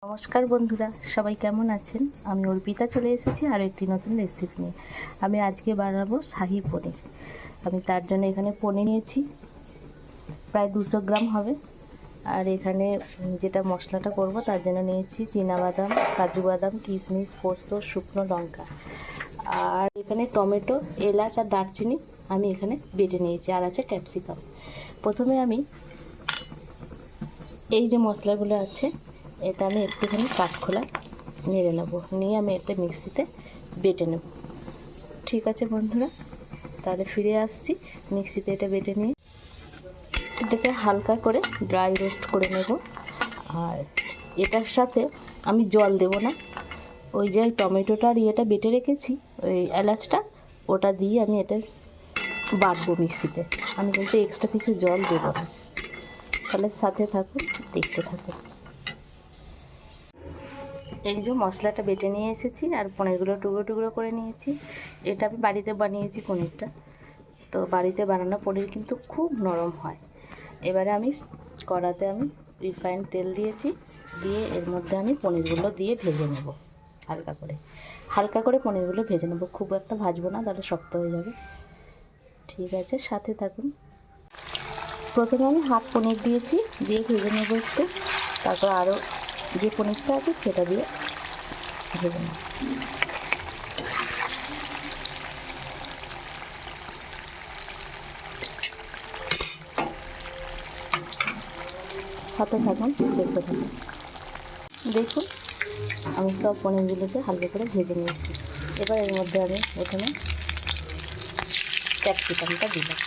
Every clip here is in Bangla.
নমস্কার বন্ধুরা, সবাই কেমন আছেন? আমি অর্পিতা চলে এসেছি আরও একটি নতুন রেসিপি নিয়ে। আমি আজকে বানাবো শাহী পনির। আমি তার জন্য এখানে পনির নিয়েছি, প্রায় 200 গ্রাম হবে। আর এখানে যেটা মশলাটা করব তার জন্য নিয়েছি চীনাবাদাম, কাজু বাদাম, কিশমিশ, পোস্ত, শুকনো লঙ্কা। আর এখানে টমেটো, এলাচ আর দারচিনি আমি এখানে বেটে নিয়েছি, আর আছে ক্যাপসিকাম। প্রথমে আমি এই যে মশলাগুলো আছে এটা আমি একটুখানি কাঠখোলা নেড়ে নেব, নিয়ে আমি এটা মিক্সিতে বেটে নেব। ঠিক আছে বন্ধুরা, তাহলে ফিরে আসছি। মিক্সিতে এটা বেটে নিয়ে এটাকে হালকা করে ড্রাই রোস্ট করে নেব। আর এটার সাথে আমি জল দেব না, ওই যে টমেটোটা আর ইয়েটা বেটে রেখেছি, ওই এলাচটা ওটা দিয়ে আমি এটা বাটবো মিক্সিতে। আমি কিন্তু এক্সট্রা কিছু জল দেবো না। তাহলে সাথে থাকুন, দেখতে থাকুন। এই যে মশলাটা বেটে নিয়ে এসেছি আর পনিরগুলো টুকরো টুকরো করে নিয়েছি। এটা আমি বাড়িতে বানিয়েছি পনিরটা, তো বাড়িতে বানানো পনির কিন্তু খুব নরম হয়। এবারে আমি কড়াতে আমি রিফাইন্ড তেল দিয়েছি, দিয়ে এর মধ্যে আমি পনিরগুলো দিয়ে ভেজে নেব। হালকা করে পনিরগুলো ভেজে নেব, খুব একটা ভাজবো না, তাহলে শক্ত হয়ে যাবে। ঠিক আছে, সাথে থাকুন। প্রথমে আমি হাফ পনির দিয়েছি, দিয়ে ভেজে নেব একটু। তারপর আরও যে পনিরটা আছে সেটা দিয়ে ভেজে নেব। সাথে থাকুন, দেখতে থাকুন। দেখুন, আমি সব পনিরগুলোকে হালকা করে ভেজে নিয়েছি। এবার এর মধ্যে আমি প্রথমে ক্যাপসিকামটা দিলাম।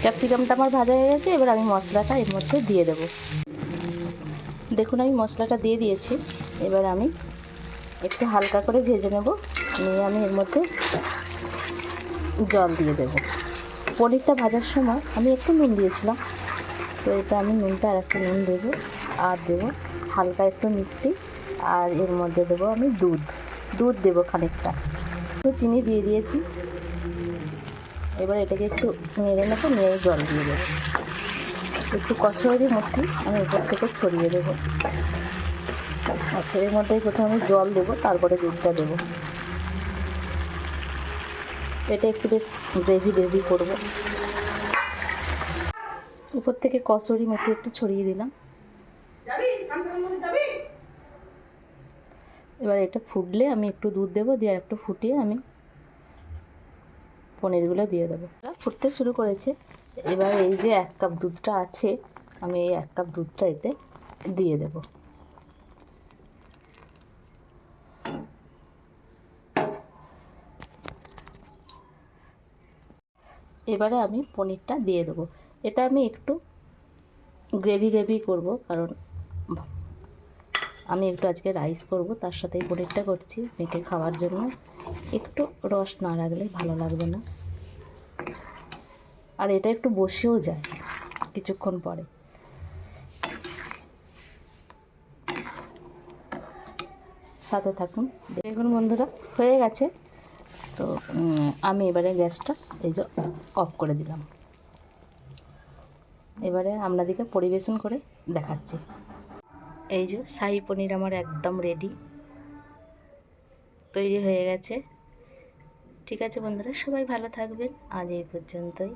ক্যাপসিকামটা আমার ভাজা হয়ে গেছে, এবার আমি মশলাটা এর মধ্যে দিয়ে দেব। দেখুন, আমি মশলাটা দিয়ে দিয়েছি। এবার আমি একটু হালকা করে ভেজে নেব, নিয়ে আমি এর মধ্যে জল দিয়ে দেব। পনিরটা ভাজার সময় আমি একটু নুন দিয়েছিলাম, তো এটা আমি নুনটা আর একটু নুন দেবো, আর দেবো হালকা একটু মিষ্টি, আর এর মধ্যে দেবো আমি দুধ দেবো খানিকটা। একটু চিনি দিয়ে দিয়েছি। এবার এটাকে একটু নেড়ে নেবো, নিয়ে জল দিয়ে দেবো। একটু কচুরি মধ্যে আমি উপর থেকে ছড়িয়ে দেবো। আচ্ছা, এর মধ্যে প্রথমে আমি জল দেবো, তারপরে দুধটা দেবো। এটা একটু বেশ গ্রেভি করবো। উপর থেকে কচুরি মেথি একটু ছড়িয়ে দিলাম। এবার এটা ফুটলে আমি একটু দুধ দেবো, দিয়ে একটু ফুটিয়ে আমি পনিরগুলো দিয়ে দেবো। ফুটতে শুরু করেছে। এবার এই যে 1 কাপ দুধটা আছে, আমি এই 1 কাপ দুধটা এতে দিয়ে দেব। এবারে আমি পনিরটা দিয়ে দেবো। এটা আমি একটু গ্রেভি করব, কারণ আমি একটু আজকে রাইস করব, তার সাথে এই পনিরটা করছি মেখে খাওয়ার জন্য। একটু রস না রাখলে ভালো লাগবে না। আর এটা একটু বসেও যায় কিছুক্ষণ পরে। সাথে থাকুন। দেখুন বন্ধুরা, হয়ে গেছে। তো আমি এবারে গ্যাসটা এই যে অফ করে দিলাম। এবারে আপনাদেরকে পরিবেশন করে দেখাচ্ছি। এই যে শাহী পনির আমার একদম রেডি, তৈরি হয়ে গেছে। ঠিক আছে বন্ধুরা, সবাই ভালো থাকবেন। আজ এই পর্যন্তই।